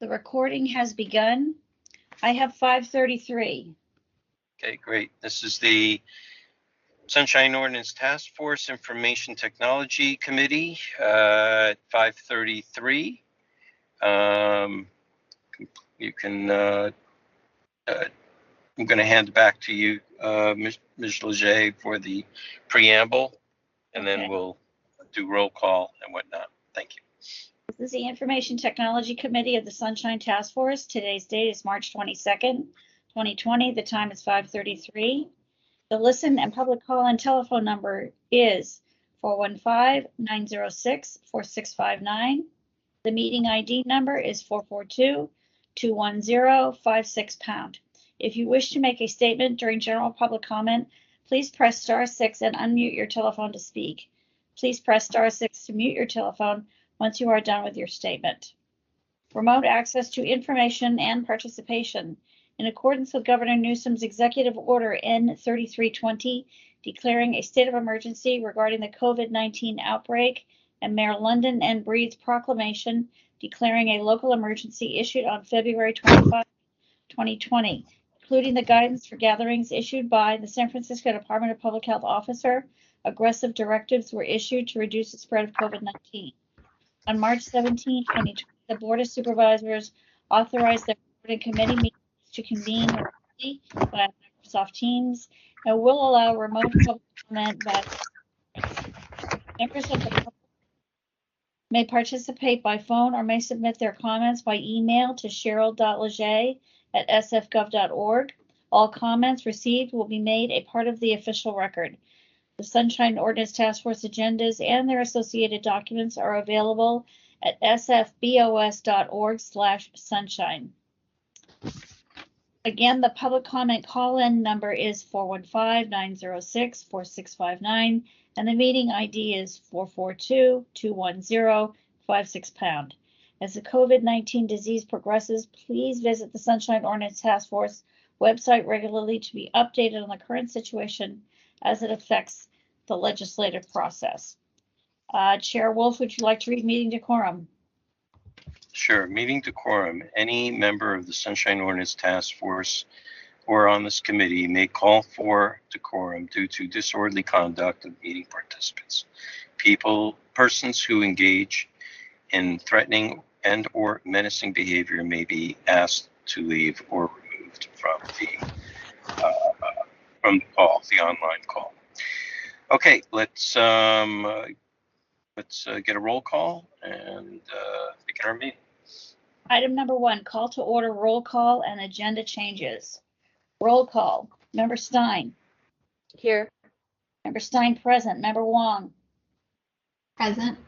The recording has begun. I have 5:33. Okay, great. This is the Sunshine Ordinance Task Force Information Technology Committee at 5:33. You can, I'm going to hand it back to you, Ms. Leger, for the preamble, and then we'll do roll call and whatnot. Thank you. This is the Information Technology Committee of the Sunshine Task Force. Today's date is March 22nd, 2020. The time is 5:33. The listen and public call-in telephone number is 415-906-4659. The meeting ID number is 442-210-56#. If you wish to make a statement during general public comment, please press *6 and unmute your telephone to speak. Please press *6 to mute your telephone once you are done with your statement. Remote access to information and participation. In accordance with Governor Newsom's Executive Order N3320, declaring a state of emergency regarding the COVID-19 outbreak, and Mayor London N. Breed's proclamation declaring a local emergency issued on February 25, 2020, including the guidance for gatherings issued by the San Francisco Department of Public Health officer, aggressive directives were issued to reduce the spread of COVID-19. On March 17, 2020, the Board of Supervisors authorized the committee meetings to convene remotely via Microsoft Teams and will allow remote public comment by members of the public may participate by phone or may submit their comments by email to cheryl.leger@sfgov.org. All comments received will be made a part of the official record. The Sunshine Ordinance Task Force agendas and their associated documents are available at sfbos.org/sunshine. Again, the public comment call-in number is 415-906-4659, and the meeting ID is 442-210-56#. As the COVID-19 disease progresses, please visit the Sunshine Ordinance Task Force website regularly to be updated on the current situation as it affects the legislative process. Chair Wolf, would you like to read meeting decorum? Sure. Meeting decorum. Any member of the Sunshine Ordinance Task Force or on this committee may call for decorum due to disorderly conduct of meeting participants. Persons who engage in threatening and or menacing behavior may be asked to leave or removed from the call, the online call. Okay, let's get a roll call and begin our meeting. Item number 1, call to order, roll call, and agenda changes. Roll call. Member Stein. Here. Member Stein present. Member Wong. Present.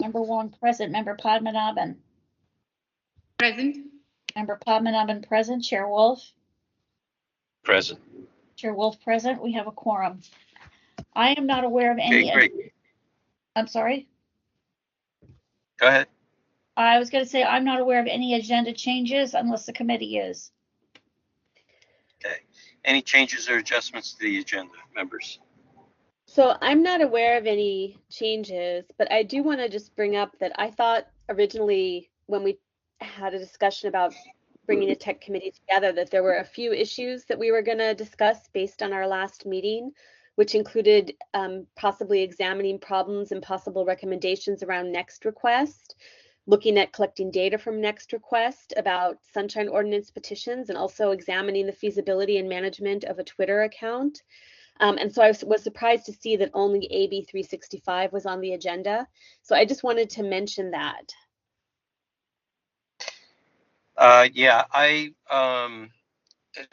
Member Wong present. Member Padmanabhan. Present. Member Padmanabhan present. Chair Wolf. Present. Chair Wolf present. We have a quorum. I am not aware of any. Okay, great. I'm sorry? Go ahead. I was going to say I'm not aware of any agenda changes unless the committee is. Okay. Any changes or adjustments to the agenda, members? So I'm not aware of any changes, but I do want to just bring up that I thought originally when we had a discussion about bringing a tech committee together that there were a few issues that we were going to discuss based on our last meeting, which included possibly examining problems and possible recommendations around next request, looking at collecting data from next request about Sunshine Ordinance petitions, and also examining the feasibility and management of a Twitter account. And so I was surprised to see that only AB 365 was on the agenda. So I just wanted to mention that. Yeah,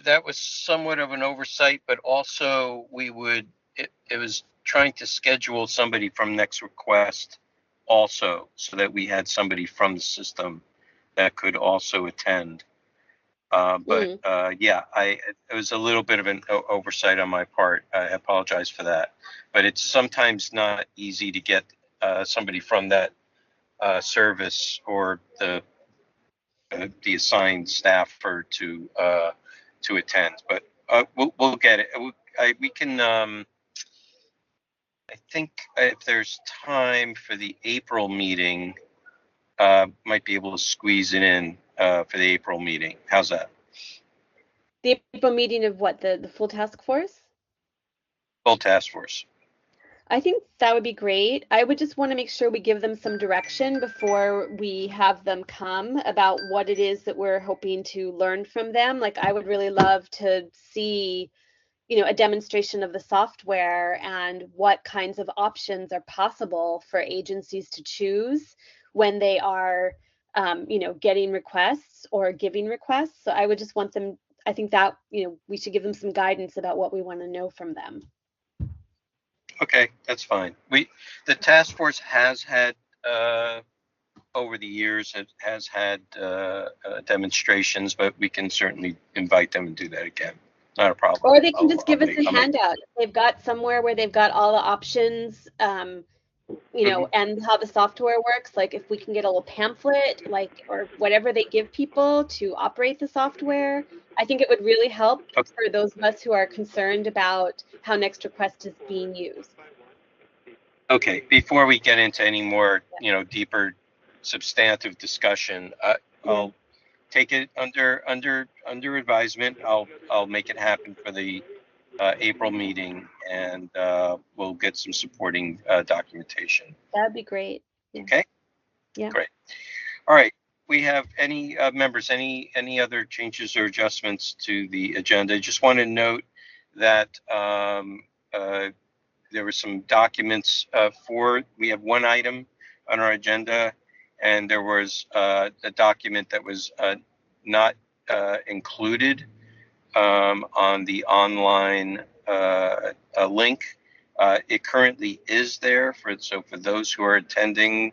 that was somewhat of an oversight, but also it was trying to schedule somebody from next request also, so that we had somebody from the system that could also attend. Yeah, it was a little bit of an oversight on my part. I apologize for that. But it's sometimes not easy to get somebody from that service or the assigned staffer to attend. But we'll get it. We can. I think if there's time for the April meeting, might be able to squeeze it in. for the April meeting. How's that? The April meeting of what, the full task force? Full task force. I think that would be great. I would just want to make sure we give them some direction before we have them come about what it is that we're hoping to learn from them. Like, I would really love to see, a demonstration of the software and what kinds of options are possible for agencies to choose when they are, getting requests or giving requests. So I would just want them, I think that, we should give them some guidance about what we want to know from them. Okay, that's fine. The task force has had over the years has had demonstrations, but we can certainly invite them and do that again. Not a problem. Or they can just give us a handout. They've got somewhere where they've got all the options, and how the software works. Like, if we can get a little pamphlet, or whatever they give people to operate the software, I think it would really help for those of us who are concerned about how Next Request is being used. Okay, before we get into any more, deeper substantive discussion, I'll take it under advisement. I'll make it happen for the April meeting, and we'll get some supporting documentation. That'd be great. Okay. Yeah. Great. All right. We have any members, any other changes or adjustments to the agenda? I just want to note that there were some documents we have one item on our agenda, and there was a document that was not included on the online link. It currently is there so for those who are attending.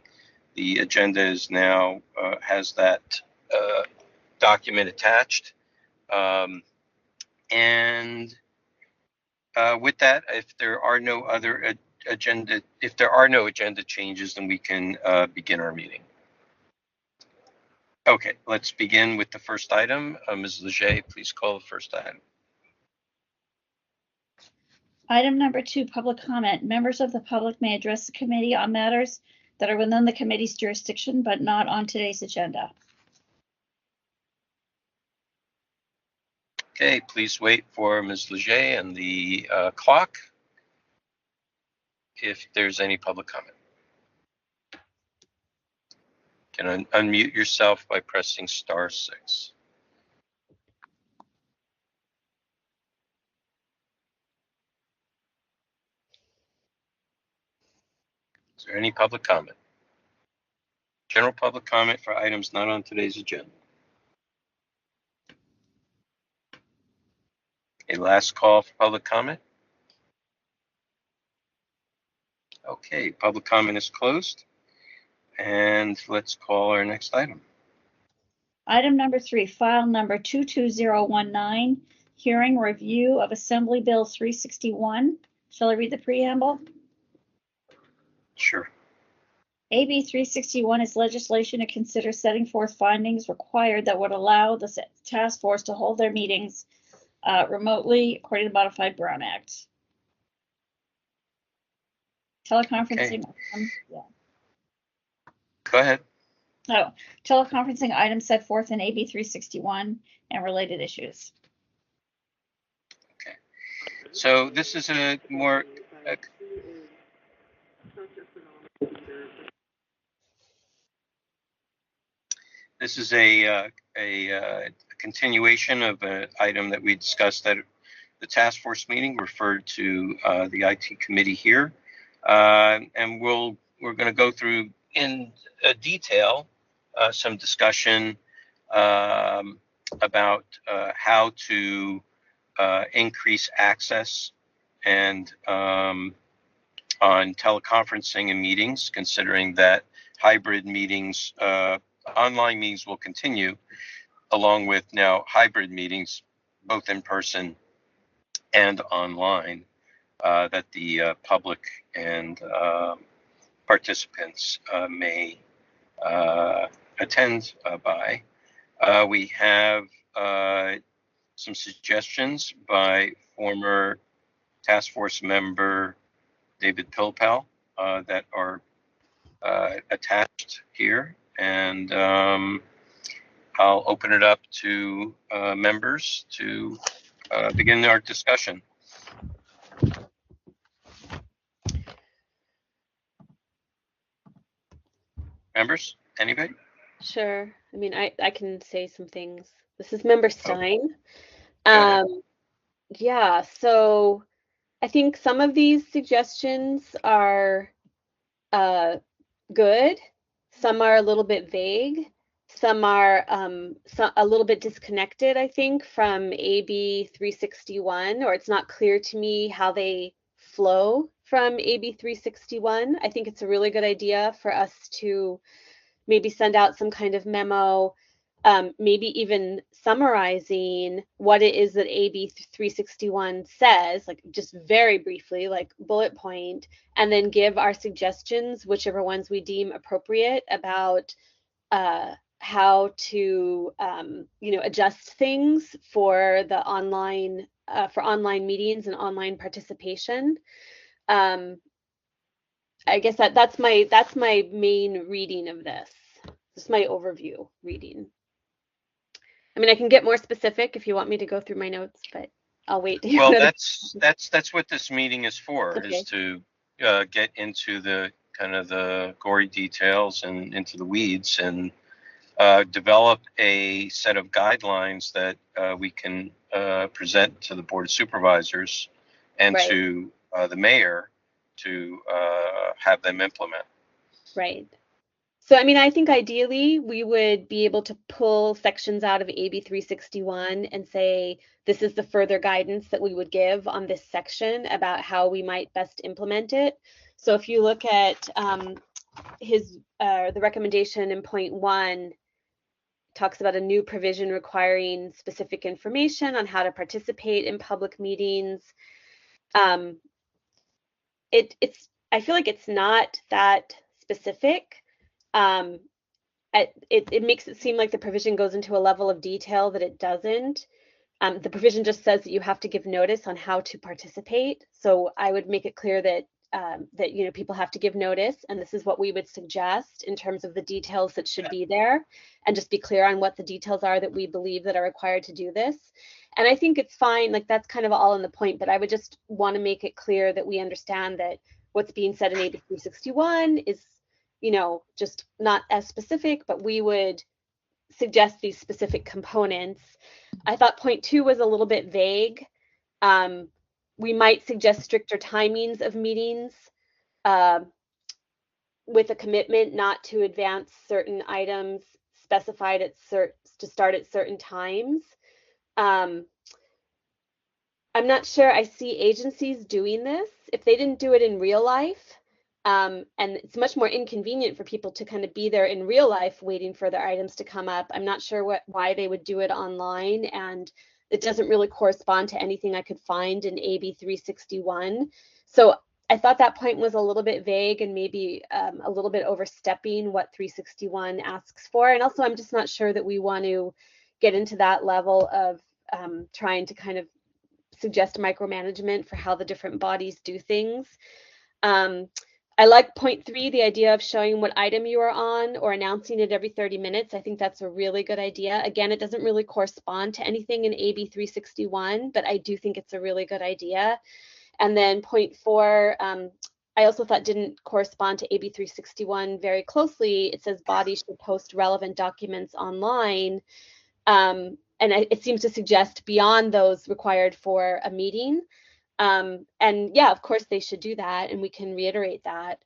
The agenda is now has that document attached, and with that, if there are no agenda changes, then we can begin our meeting. Okay, let's begin with the first item. Ms. Leger, please call the first item. Item number 2, public comment. Members of the public may address the committee on matters that are within the committee's jurisdiction, but not on today's agenda. Okay, please wait for Ms. Leger and the clock if there's any public comment. You can unmute yourself by pressing *6. Is there any public comment? General public comment for items not on today's agenda. A last call for public comment. Okay, public comment is closed. And let's call our next item. Item number 3, file number 22019, hearing review of Assembly Bill 361. Shall I read the preamble? Sure. AB 361 is legislation to consider setting forth findings required that would allow the task force to hold their meetings remotely according to the Modified Brown Act. Teleconferencing. Okay. Go ahead. Teleconferencing items set forth in AB 361 and related issues. Okay. So this is a more this is a continuation of an item that we discussed at the task force meeting, referred to the IT committee here, and we're going to go through in detail some discussion about how to increase access and on teleconferencing and meetings, considering that hybrid meetings, online meetings will continue, along with now hybrid meetings, both in person and online, that the public and participants may attend by. We have some suggestions by former task force member David Pilpel that are attached here, and I'll open it up to members to begin our discussion. Members, anybody? Sure. I mean, I can say some things. This is Member Stein. Yeah, so I think some of these suggestions are good. Some are a little bit vague. Some are a little bit disconnected, I think, from AB 361, or it's not clear to me how they flow from AB 361. I think it's a really good idea for us to maybe send out some kind of memo, maybe even summarizing what it is that AB 361 says, like just very briefly, like bullet point, and then give our suggestions, whichever ones we deem appropriate, about how to adjust things for the online meetings and online participation. I guess that's my main reading of this. This is my overview reading. I mean, I can get more specific if you want me to go through my notes, but I'll wait to hear. Well, that's what this meeting is for, okay. Is to get into the kind of the gory details and into the weeds, and develop a set of guidelines that we can present to the Board of Supervisors and right. to the mayor to have them implement. Right. So, I mean, I think ideally we would be able to pull sections out of AB 361 and say, this is the further guidance that we would give on this section about how we might best implement it. So if you look at the recommendation in point 1, talks about a new provision requiring specific information on how to participate in public meetings. I feel like it's not that specific. It makes it seem like the provision goes into a level of detail that it doesn't. The provision just says that you have to give notice on how to participate. So I would make it clear that people have to give notice, and this is what we would suggest in terms of the details that should be there, and just be clear on what the details are that we believe that are required to do this. And I think it's fine, like that's kind of all in the point, but I would just want to make it clear that we understand that what's being said in AB 361 is, just not as specific, but we would suggest these specific components. I thought point 2 was a little bit vague. We might suggest stricter timings of meetings with a commitment not to advance certain items specified to start at certain times. I'm not sure I see agencies doing this. If they didn't do it in real life, and it's much more inconvenient for people to kind of be there in real life waiting for their items to come up, I'm not sure why they would do it online, and it doesn't really correspond to anything I could find in AB 361. So I thought that point was a little bit vague and maybe a little bit overstepping what 361 asks for. And also, I'm just not sure that we want to get into that level of trying to kind of suggest micromanagement for how the different bodies do things. I like point 3, the idea of showing what item you are on or announcing it every 30 minutes. I think that's a really good idea. Again, it doesn't really correspond to anything in AB 361, but I do think it's a really good idea. And then point 4, I also thought didn't correspond to AB 361 very closely. It says bodies should post relevant documents online. And it seems to suggest beyond those required for a meeting. And yeah, of course they should do that, and we can reiterate that.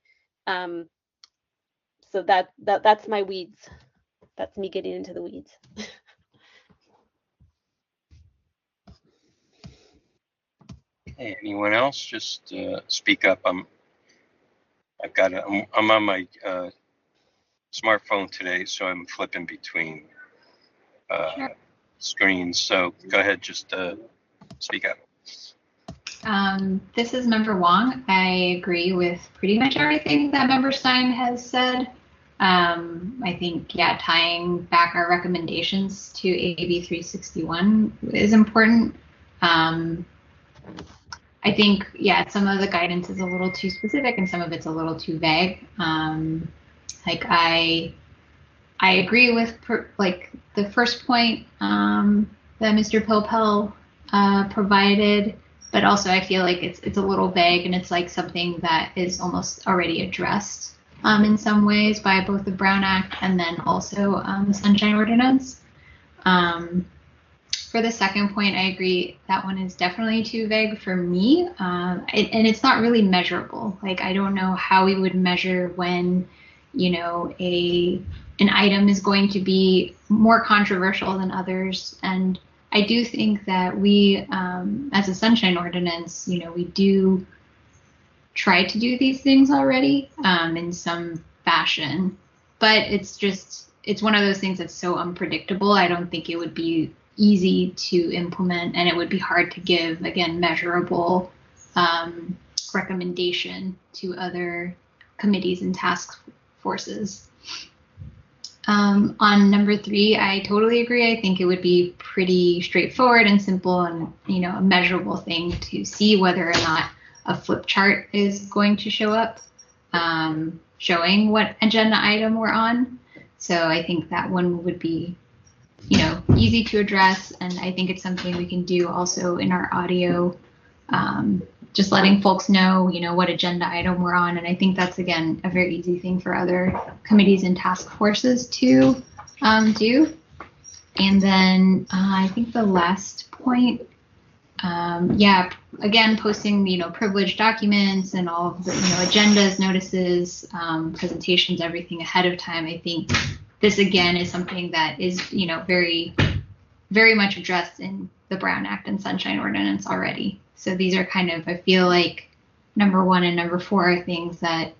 So that's my weeds. That's me getting into the weeds. Hey, anyone else? Just speak up. I'm on my smartphone today, so I'm flipping between screens. So go ahead, just speak up. This is Member Wong. I agree with pretty much everything that Member Stein has said. I think, yeah, tying back our recommendations to AB 361 is important. I think, yeah, some of the guidance is a little too specific and some of it's a little too vague. Like I I agree with the first point that Mr. Pilpel provided, but also I feel like it's a little vague, and it's like something that is almost already addressed in some ways by both the Brown Act and then also the Sunshine Ordinance. For the second point, I agree that one is definitely too vague for me, and it's not really measurable. Like, I don't know how we would measure when, an item is going to be more controversial than others. And I do think that we, as a Sunshine Ordinance, we do try to do these things already in some fashion, but it's one of those things that's so unpredictable. I don't think it would be easy to implement, and it would be hard to give, again, measurable recommendation to other committees and task forces. On number 3, I totally agree. I think it would be pretty straightforward and simple and, a measurable thing to see whether or not a flip chart is going to show up, showing what agenda item we're on. So I think that one would be, easy to address. And I think it's something we can do also in our audio, just letting folks know, what agenda item we're on. And I think that's, again, a very easy thing for other committees and task forces to do. And then I think the last point, again, posting, privileged documents and all of the, agendas, notices, presentations, everything ahead of time. I think this, again, is something that is, very, very much addressed in the Brown Act and Sunshine Ordinance already. So these are kind of, I feel like, number 1 and number 4 are things that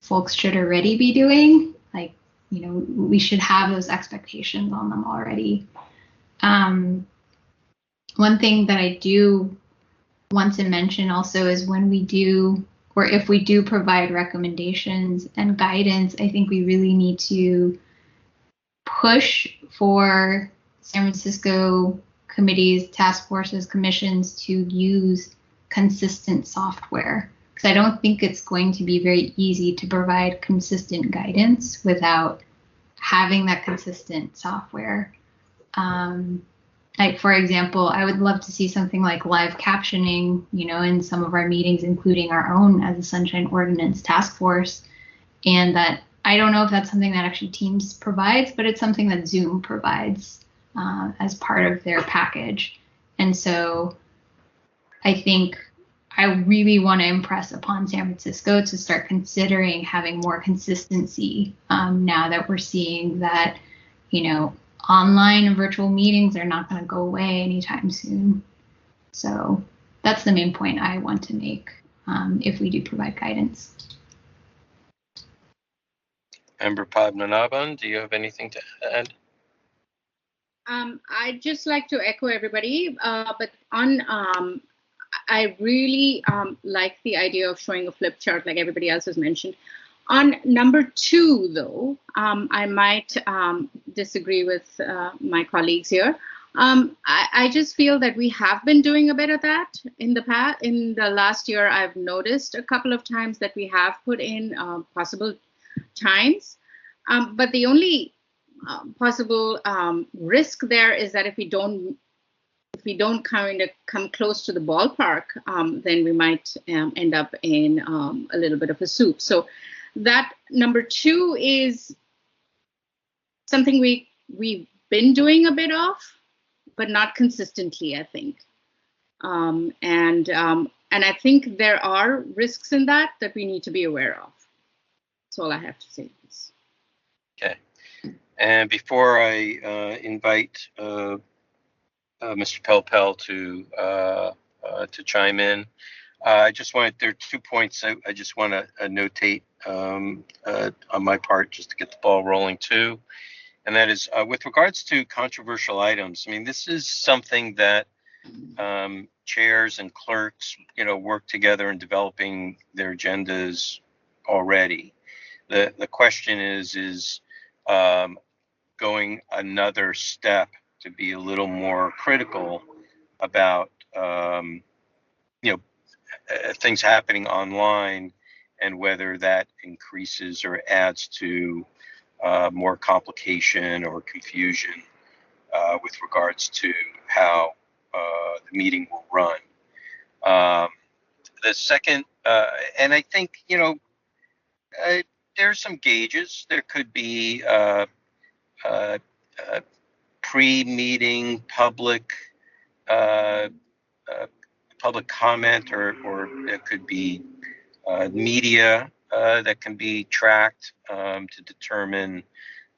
folks should already be doing. Like, we should have those expectations on them already. One thing that I do want to mention also is when we do, or if we do provide recommendations and guidance, I think we really need to push for San Francisco committees, task forces, commissions to use consistent software. Because I don't think it's going to be very easy to provide consistent guidance without having that consistent software. Like, for example, I would love to see something like live captioning, in some of our meetings, including our own as a Sunshine Ordinance task force. And that, I don't know if that's something that actually Teams provides, but it's something that Zoom provides as part of their package. And so I think I really want to impress upon San Francisco to start considering having more consistency now that we're seeing that, online and virtual meetings are not going to go away anytime soon. So that's the main point I want to make if we do provide guidance. Member Padmanabhan, do you have anything to add? I'd just like to echo everybody, but I really like the idea of showing a flip chart like everybody else has mentioned. On number 2, though, I might disagree with my colleagues here. I just feel that we have been doing a bit of that in the past. In the last year, I've noticed a couple of times that we have put in possible times, but the only possible risk there is that if we don't kind of come close to the ballpark, then we might end up in a little bit of a soup. So that number 2 is something we've been doing a bit of, but not consistently, I think. And I think there are risks in that we need to be aware of. That's all I have to say. Okay. And before I invite Mr. Pilpel to chime in, there are 2 points I just want to notate on my part, just to get the ball rolling too. And that is with regards to controversial items. I mean, this is something that chairs and clerks, work together in developing their agendas already. The question is going another step to be a little more critical about things happening online and whether that increases or adds to more complication or confusion with regards to how the meeting will run. The second, and I think, there's some gauges. There could be pre-meeting public public comment, or it could be media that can be tracked to determine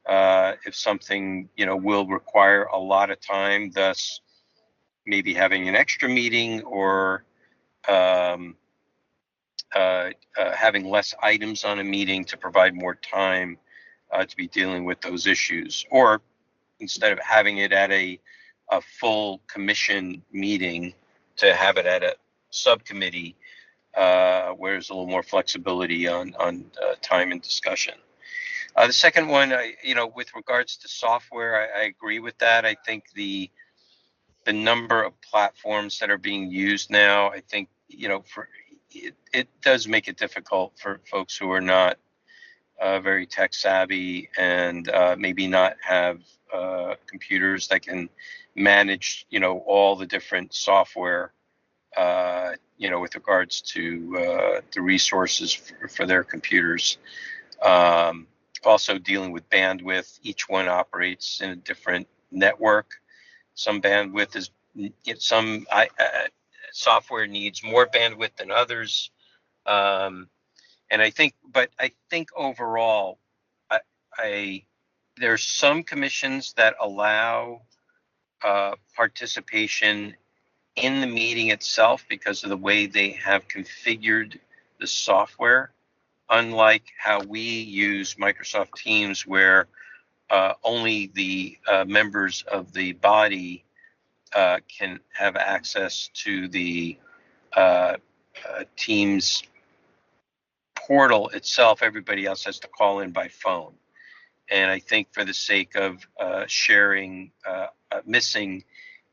if something will require a lot of time, thus maybe having an extra meeting, or having less items on a meeting to provide more time to be dealing with those issues, or instead of having it at a full commission meeting, to have it at a subcommittee where there's a little more flexibility on time and discussion. The second one, with regards to software, I agree with that. I think the number of platforms that are being used now, I think, it does make it difficult for folks who are not very tech savvy, and maybe not have computers that can manage, all the different software, with regards to the resources for their computers. Also dealing with bandwidth. Each one operates in a different network. Some bandwidth is, some software needs more bandwidth than others. And I think overall, there's some commissions that allow participation in the meeting itself because of the way they have configured the software, unlike how we use Microsoft Teams, where only the members of the body can have access to the Teams portal itself. Everybody else has to call in by phone. And I think for the sake of missing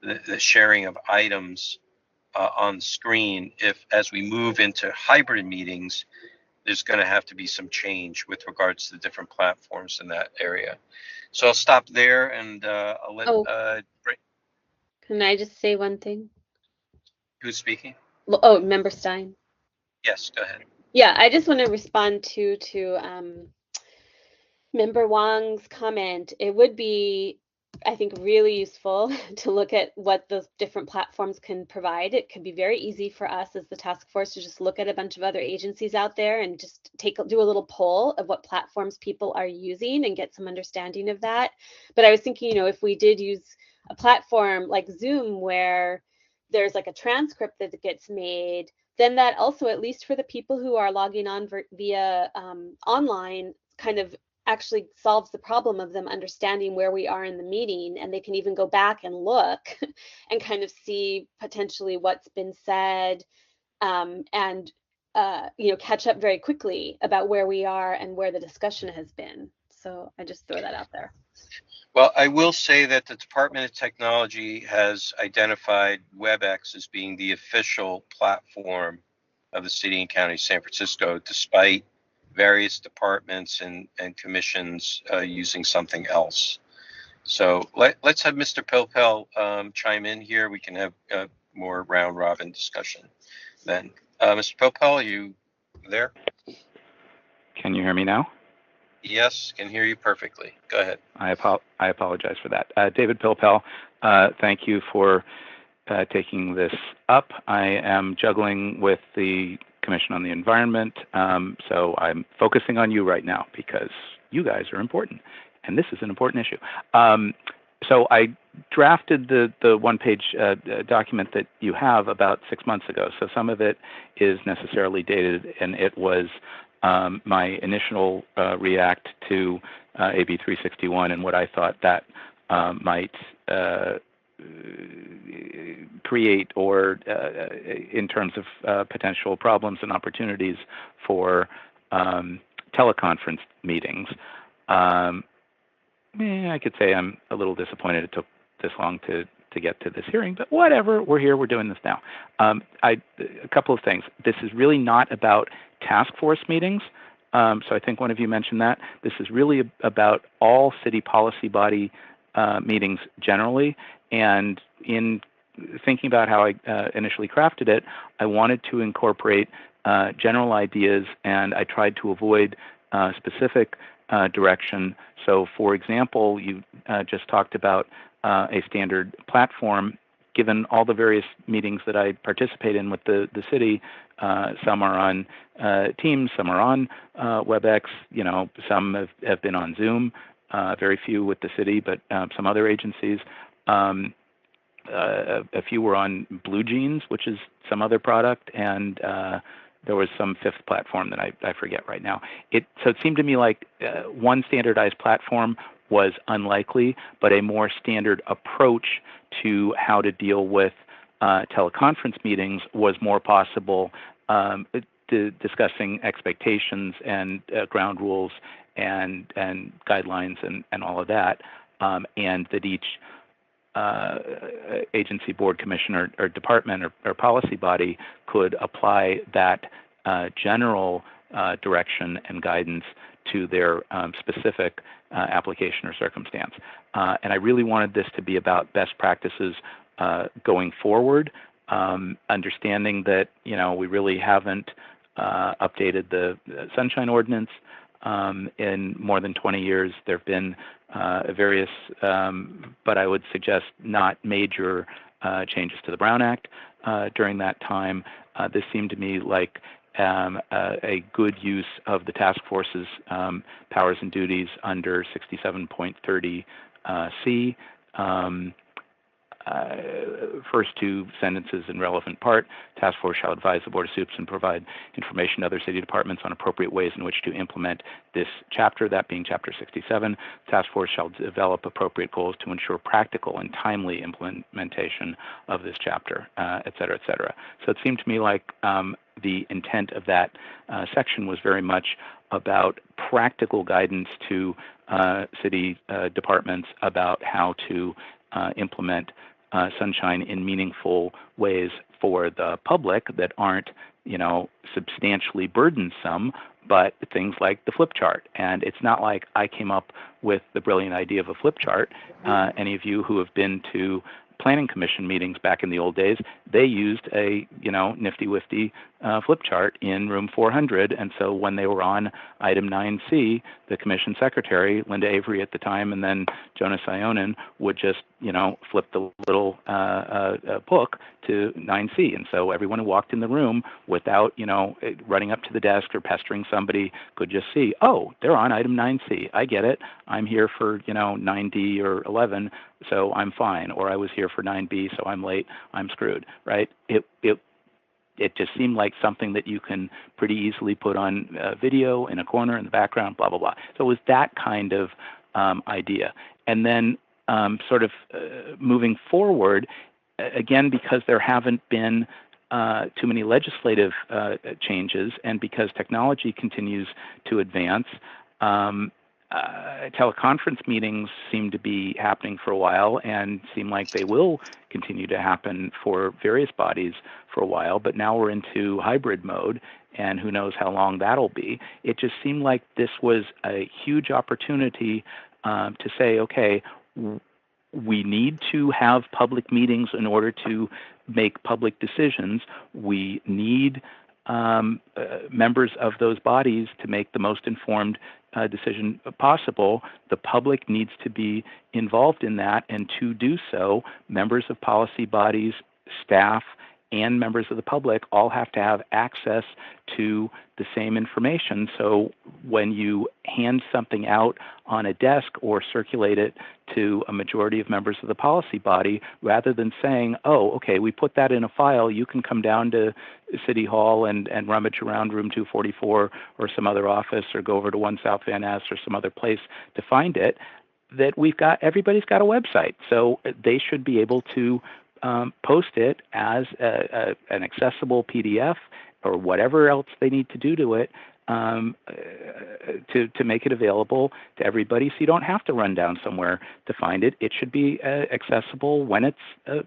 the sharing of items on the screen, as we move into hybrid meetings, there's going to have to be some change with regards to the different platforms in that area. So I'll stop there, and I'll let. Can I just say one thing? Who's speaking? Oh, Member Stein. Yes, go ahead. Yeah, I just want to respond to Member Wang's comment. It would be, I think, really useful to look at what those different platforms can provide. It could be very easy for us as the task force to just look at a bunch of other agencies out there and just do a little poll of what platforms people are using and get some understanding of that. But I was thinking, if we did use a platform like Zoom, where there's like a transcript that gets made, then that also, at least for the people who are logging on via online, kind of actually solves the problem of them understanding where we are in the meeting, and they can even go back and look and kind of see potentially what's been said, and catch up very quickly about where we are and where the discussion has been. So I just throw that out there. Well, I will say that the Department of Technology has identified WebEx as being the official platform of the City and County of San Francisco, despite various departments and commissions using something else. So let's have Mr. Pilpel chime in here. We can have more round robin discussion then. Mr. Pilpel, are you there? Can you hear me now? Yes, can hear you perfectly. Go ahead. I apologize for that. David Pilpel, thank you for taking this up. I am juggling with the Commission on the Environment, so I'm focusing on you right now because you guys are important, and this is an important issue. So I drafted the one-page document that you have about 6 months ago, so some of it is necessarily dated, and it was my initial react to AB 361 and what I thought that might create, or in terms of potential problems and opportunities for teleconference meetings. I could say I'm a little disappointed it took this long to get to this hearing, but whatever, we're here, we're doing this now. A couple of things. This is really not about task force meetings. So I think one of you mentioned that. This is really about all city policy body meetings generally. And in thinking about how I initially crafted it, I wanted to incorporate general ideas, and I tried to avoid specific direction. So for example, you just talked about a standard platform. Given all the various meetings that I participate in with the city, some are on Teams, some are on WebEx, some have been on Zoom, very few with the city, but some other agencies. A few were on Blue Jeans, which is some other product, and there was some fifth platform that I forget right now. So it seemed to me like one standardized platform was unlikely, but a more standard approach to how to deal with teleconference meetings was more possible, discussing expectations and ground rules and guidelines and all of that, and that each agency, board, commission, or department or policy body could apply that general direction and guidance to their specific application or circumstance. And I really wanted this to be about best practices going forward, understanding that we really haven't updated the Sunshine Ordinance in more than 20 years. There have been various, but I would suggest not major changes to the Brown Act during that time. This seemed to me like a good use of the task force's powers and duties under 67.30C. First two sentences in relevant part, task force shall advise the Board of Soups and provide information to other city departments on appropriate ways in which to implement this chapter, that being chapter 67. Task force shall develop appropriate goals to ensure practical and timely implementation of this chapter, et cetera, et cetera. So it seemed to me like the intent of that section was very much about practical guidance to city departments about how to implement Sunshine in meaningful ways for the public that aren't, substantially burdensome, but things like the flip chart. And it's not like I came up with the brilliant idea of a flip chart. Any of you who have been to planning commission meetings back in the old days, they used a, nifty-wifty flip chart in room 400. And so when they were on item 9C, the commission secretary, Linda Avery at the time, and then Jonas Ionin would just, flip the little book to 9C. And so everyone who walked in the room without, running up to the desk or pestering somebody could just see, oh, they're on item 9C. I get it. I'm here for, 9D or 11, so I'm fine. Or I was here for 9B, so I'm late. I'm screwed, right? It just seemed like something that you can pretty easily put on video in a corner in the background, blah, blah, blah. So it was that kind of idea. And then sort of moving forward, again, because there haven't been too many legislative changes and because technology continues to advance, teleconference meetings seem to be happening for a while and seem like they will continue to happen for various bodies for a while, but now we're into hybrid mode and who knows how long that'll be. It just seemed like this was a huge opportunity to say, okay, we need to have public meetings in order to make public decisions. We need members of those bodies to make the most informed decision possible. The public needs to be involved in that, and to do so, members of policy bodies, staff, and members of the public all have to have access to the same information. So when you hand something out on a desk or circulate it to a majority of members of the policy body, rather than saying, oh, okay, we put that in a file, you can come down to City Hall and rummage around room 244 or some other office or go over to 1 South Van Ness or some other place to find it, that everybody's got a website. So they should be able to post it as an accessible PDF or whatever else they need to do to it to make it available to everybody, so you don't have to run down somewhere to find it. It should be accessible when it's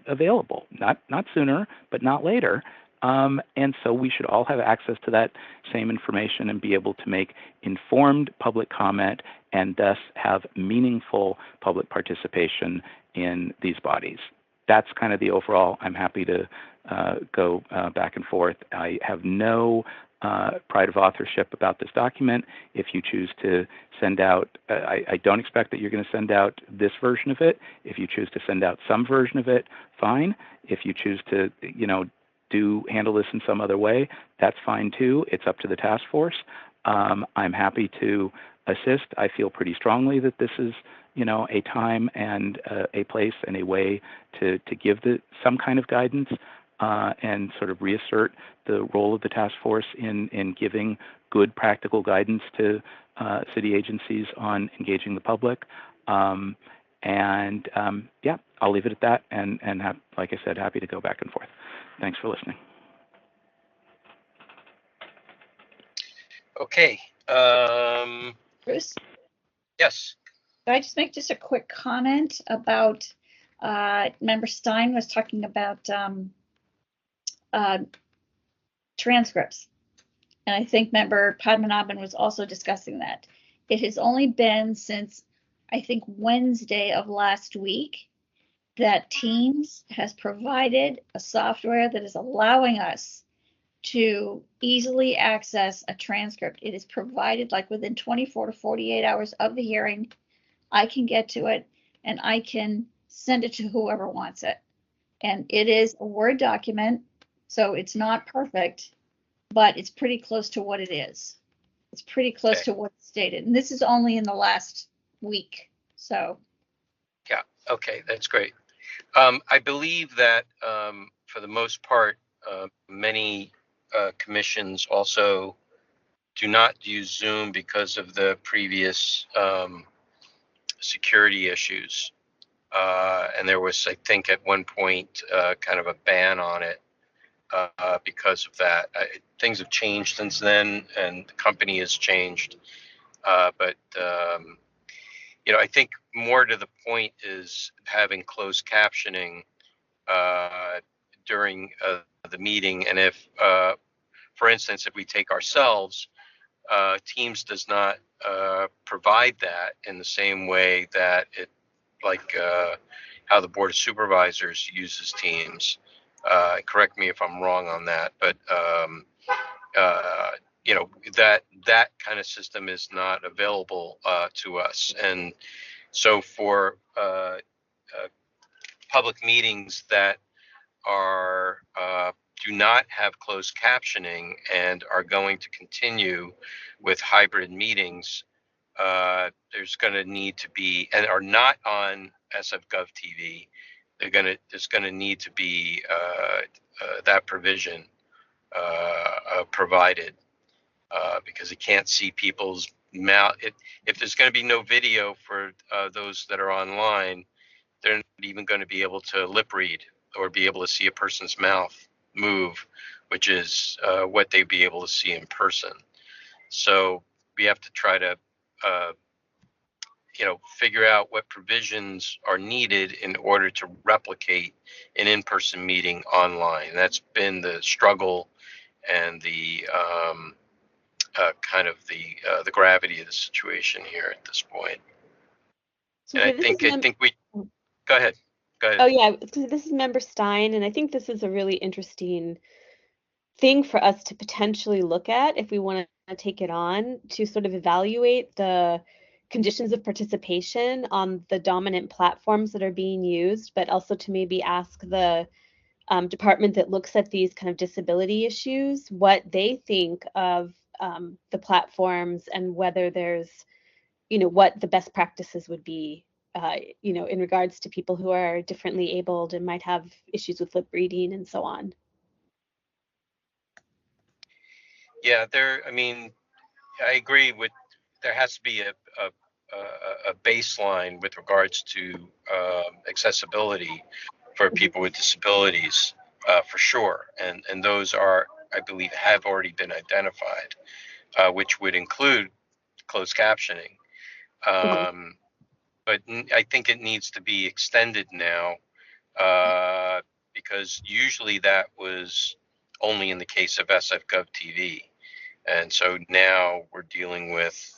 available, not sooner, but not later. And so we should all have access to that same information and be able to make informed public comment and thus have meaningful public participation in these bodies. That's kind of the overall. I'm happy to go back and forth. I have no pride of authorship about this document. If you choose to send out, I don't expect that you're going to send out this version of it. If you choose to send out some version of it, fine. If you choose to, handle this in some other way, that's fine too. It's up to the task force. I'm happy to assist. I feel pretty strongly that this is, a time and a place and a way to give some kind of guidance and sort of reassert the role of the task force in giving good practical guidance to city agencies on engaging the public. Yeah, I'll leave it at that and like I said, happy to go back and forth. Thanks for listening. Okay. Bruce? Yes. Could I just make a quick comment about Member Stein was talking about transcripts. And I think Member Padmanabhan was also discussing that. It has only been since, I think, Wednesday of last week that Teams has provided a software that is allowing us to easily access a transcript. It is provided like within 24 to 48 hours of the hearing. I can get to it and I can send it to whoever wants it. And it is a Word document, so it's not perfect, but it's pretty close to what it is. It's pretty close to what's stated. And this is only in the last week. So. Yeah, okay, that's great. I believe that for the most part, many commissions also do not use Zoom because of the previous security issues. And there was, I think, at one point, kind of a ban on it because of that. Things have changed since then, and the company has changed. But I think more to the point is having closed captioning during the meeting. And if, for instance, if we take ourselves, Teams does not provide that in the same way that it, like how the Board of Supervisors uses Teams. Correct me if I'm wrong on that, but that kind of system is not available to us. And so for public meetings that are do not have closed captioning and are going to continue with hybrid meetings, there's going to need to be, and are not on SF.gov TV, there's going to need to be that provision provided because it can't see people's mouth. If there's going to be no video for those that are online, they're not even going to be able to lip read or be able to see a person's mouth move, which is what they'd be able to see in person. So we have to try to figure out what provisions are needed in order to replicate an in-person meeting online. That's been the struggle and the kind of the gravity of the situation here at this point. So and I think we go ahead. Oh yeah, this is Member Stein, and I think this is a really interesting thing for us to potentially look at if we want to take it on, to sort of evaluate the conditions of participation on the dominant platforms that are being used, but also to maybe ask the department that looks at these kind of disability issues what they think of the platforms and whether there's, what the best practices would be, in regards to people who are differently abled and might have issues with lip reading and so on. Yeah, I agree with, there has to be a baseline with regards to accessibility for people with disabilities, for sure. And those are, I believe, have already been identified, which would include closed captioning. But I think it needs to be extended now, because usually that was only in the case of SF Gov TV. And so now we're dealing with,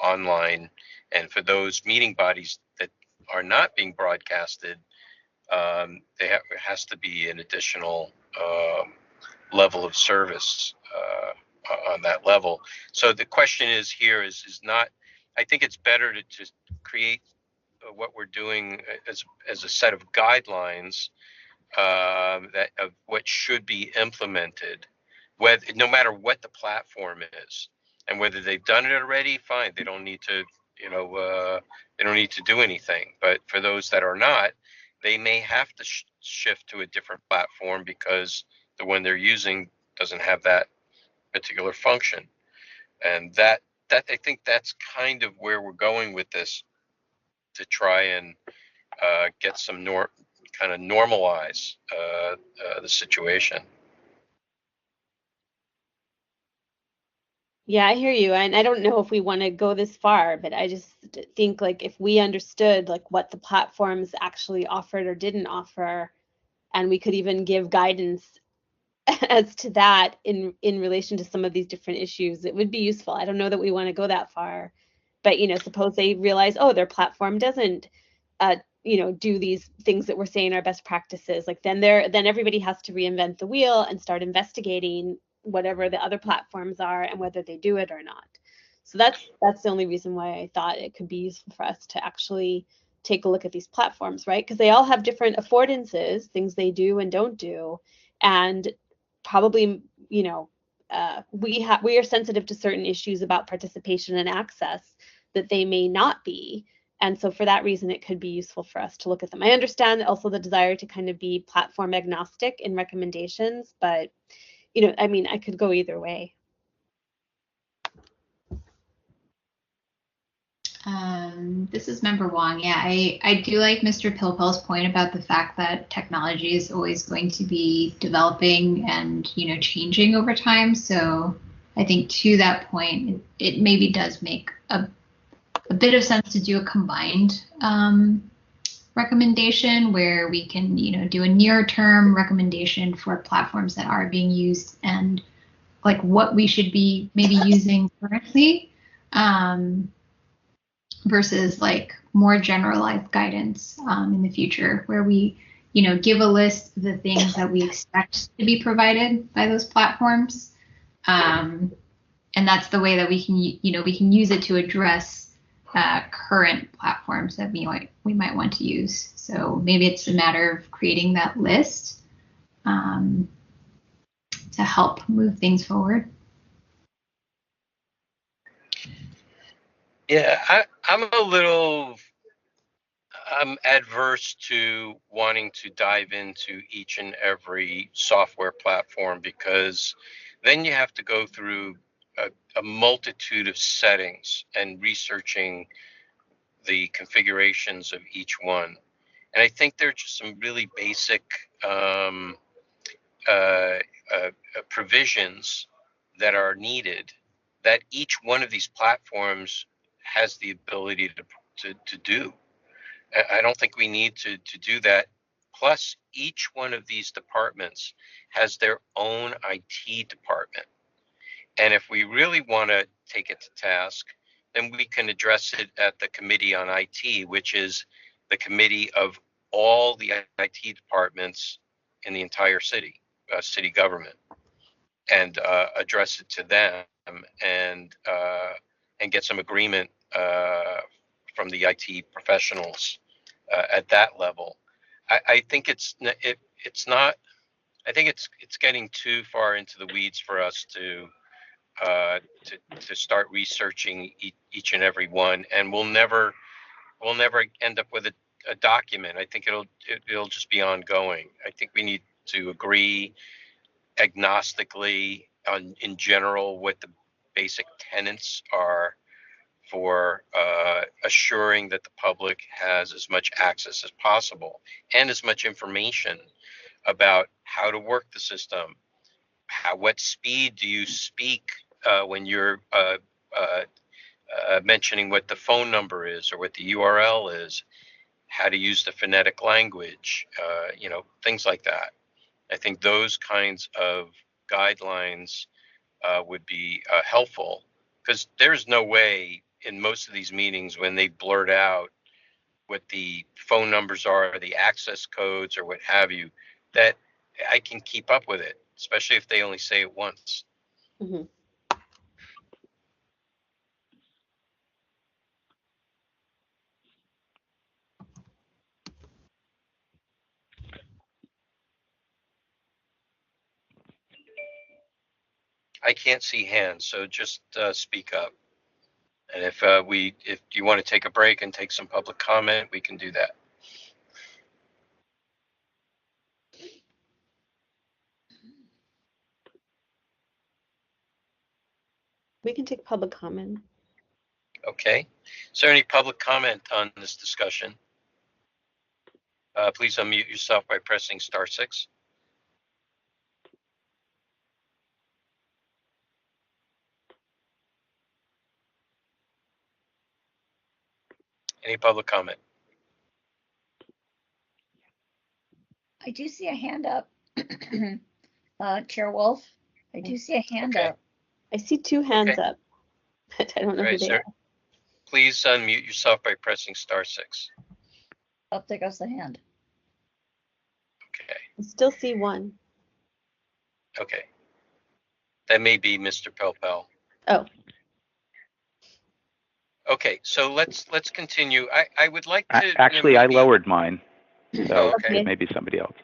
online, and for those meeting bodies that are not being broadcasted, it has to be an additional level of service on that level. So the question is here is not, I think it's better to create what we're doing as a set of guidelines that of what should be implemented, whether no matter what the platform is, and whether they've done it already, fine. They don't need to, they don't need to do anything. But for those that are not, they may have to shift to a different platform because the one they're using doesn't have that particular function. And that I think that's kind of where we're going with this, to try and get some kind of normalize the situation. Yeah, I hear you. And I don't know if we want to go this far, but I just think like if we understood like what the platforms actually offered or didn't offer, and we could even give guidance as to that in relation to some of these different issues, it would be useful. I don't know that we want to go that far, but suppose they realize, oh, their platform doesn't do these things that we're saying are best practices, like then everybody has to reinvent the wheel and start investigating whatever the other platforms are and whether they do it or not. So that's the only reason why I thought it could be useful for us to actually take a look at these platforms, right? Because they all have different affordances, things they do and don't do, and probably we are sensitive to certain issues about participation and access that they may not be. And so for that reason, it could be useful for us to look at them. I understand also the desire to kind of be platform agnostic in recommendations, but I could go either way. This is Member Wong. Yeah, I do like Mr. Pilpel's point about the fact that technology is always going to be developing and, changing over time. So I think to that point, it maybe does make a bit of sense to do a combined recommendation where we can, do a near-term recommendation for platforms that are being used and like what we should be maybe using currently. Versus like more generalized guidance in the future where we, give a list of the things that we expect to be provided by those platforms. And that's the way that we can, we can use it to address current platforms that we might want to use. So maybe it's a matter of creating that list to help move things forward. Yeah, I'm adverse to wanting to dive into each and every software platform, because then you have to go through a multitude of settings and researching the configurations of each one. And I think there are just some really basic provisions that are needed that each one of these platforms has the ability to do. I don't think we need to do that. Plus, each one of these departments has their own IT department. And if we really want to take it to task, then we can address it at the Committee on IT, which is the committee of all the IT departments in the entire city government, and address it to them and get some agreement from the IT professionals at that level. I think it's not. I think it's getting too far into the weeds for us to start researching each and every one, and we'll never end up with a document. I think it'll just be ongoing. I think we need to agree agnostically in general what the basic tenets are for assuring that the public has as much access as possible and as much information about how to work the system. What speed do you speak when you're mentioning what the phone number is or what the URL is, how to use the phonetic language, things like that. I think those kinds of guidelines would be helpful, because there's no way in most of these meetings when they blurt out what the phone numbers are, the access codes, or what have you, that I can keep up with it, especially if they only say it once. Mm-hmm. I can't see hands, so just speak up. And if you want to take a break and take some public comment, we can do that. We can take public comment. Okay. Is there any public comment on this discussion? Please unmute yourself by pressing *6. Any public comment? I do see a hand up. Chair Wolf, I do see a hand Okay. up. I see 2 hands Okay. up, but I don't know All who right, they sir. are. Please unmute yourself by pressing *6. Oh, there goes the hand. Okay. I still see 1. Okay. That may be Mr. Pelpel. Oh. Okay, so let's continue. I would like to Actually, I lowered mine, so okay. it may be somebody else.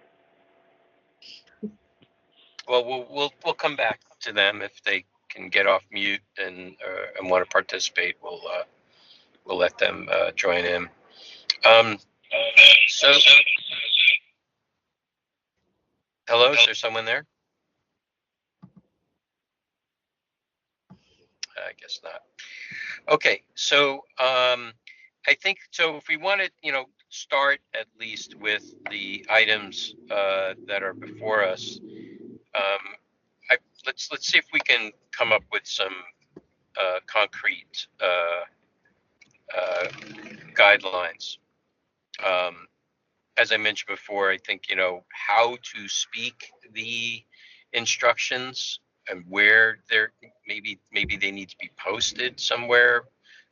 Well, we'll come back to them if they can get off mute and want to participate. We'll let them join in. So, hello, is there someone there? I guess not. Okay, so I think so. If we want to, start at least with the items that are before us, let's see if we can come up with some concrete guidelines. As I mentioned before, I think how to speak the instructions and where they're maybe they need to be posted somewhere,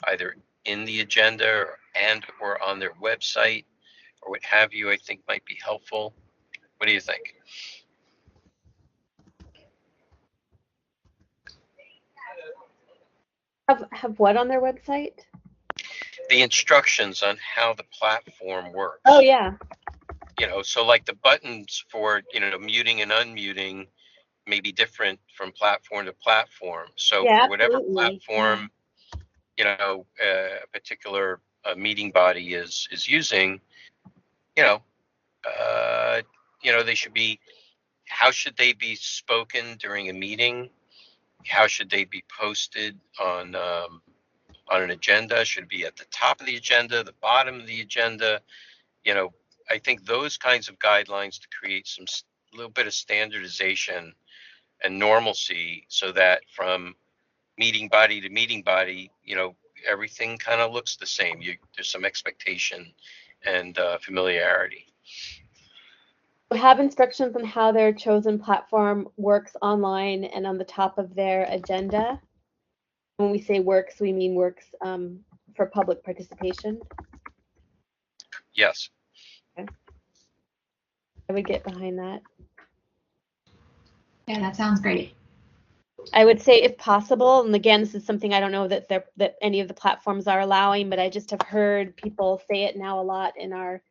either in the agenda or on their website or what have you. I think might be helpful. What do you think? Have what on their website? The instructions on how the platform works. Oh yeah. So like the buttons for muting and unmuting may be different from platform to platform. So Yeah, for whatever absolutely. platform a particular meeting body is using, they should be. How should they be spoken during a meeting? How should they be posted on an agenda? Should it be at the top of the agenda, the bottom of the agenda? I think those kinds of guidelines to create some little bit of standardization and normalcy, so that from meeting body to meeting body, everything kind of looks the same. There's some expectation and familiarity. Have instructions on how their chosen platform works online and on the top of their agenda. When we say works, we mean works for public participation. Yes. Okay. I would get behind that. Yeah, that sounds great. I would say, if possible, and again, this is something I don't know that any of the platforms are allowing, but I just have heard people say it now a lot in our